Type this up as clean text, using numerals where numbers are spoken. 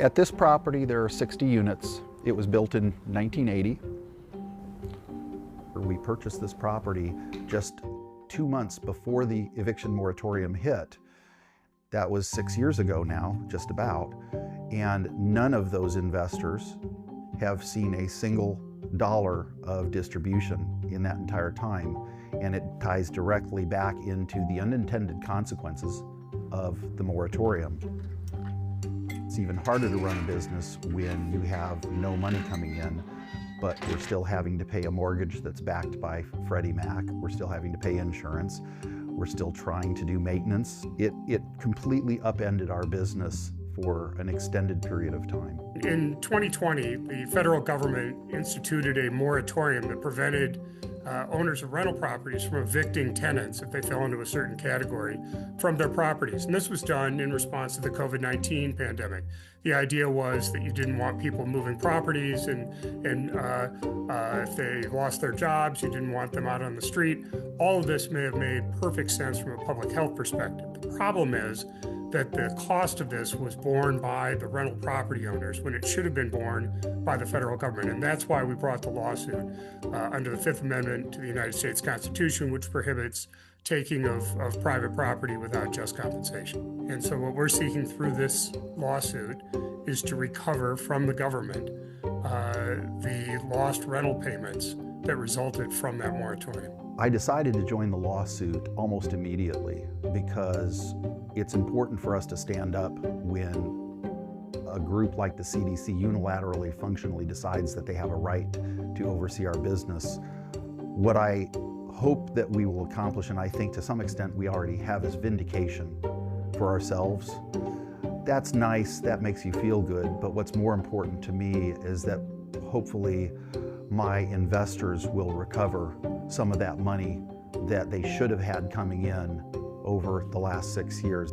At this property, there are 60 units. It was built in 1980. We purchased this property just 2 months before the eviction moratorium hit. That was 6 years ago now, just about. And none of those investors have seen a single dollar of distribution in that entire time. And it ties directly back into the unintended consequences of the moratorium. It's even harder to run a business when you have no money coming in, but we're still having to pay a mortgage that's backed by Freddie Mac. We're still having to pay insurance. We're still trying to do maintenance. It completely upended our business for an extended period of time. In 2020, the federal government instituted a moratorium that prevented owners of rental properties from evicting tenants if they fell into a certain category from their properties. And this was done in response to the COVID-19 pandemic. The idea was that you didn't want people moving properties, and if they lost their jobs, you didn't want them out on the street. All of this may have made perfect sense from a public health perspective. The problem is that the cost of this was borne by the rental property owners when it should have been borne by the federal government. And that's why we brought the lawsuit under the Fifth Amendment to the United States Constitution, which prohibits taking of private property without just compensation. And so what we're seeking through this lawsuit is to recover from the government the lost rental payments that resulted from that moratorium. I decided to join the lawsuit almost immediately because it's important for us to stand up when a group like the CDC unilaterally, functionally decides that they have a right to oversee our business. What I hope that we will accomplish, and I think to some extent we already have, is vindication for ourselves. That's nice, that makes you feel good, but what's more important to me is that hopefully my investors will recover some of that money that they should have had coming in over the last 6 years.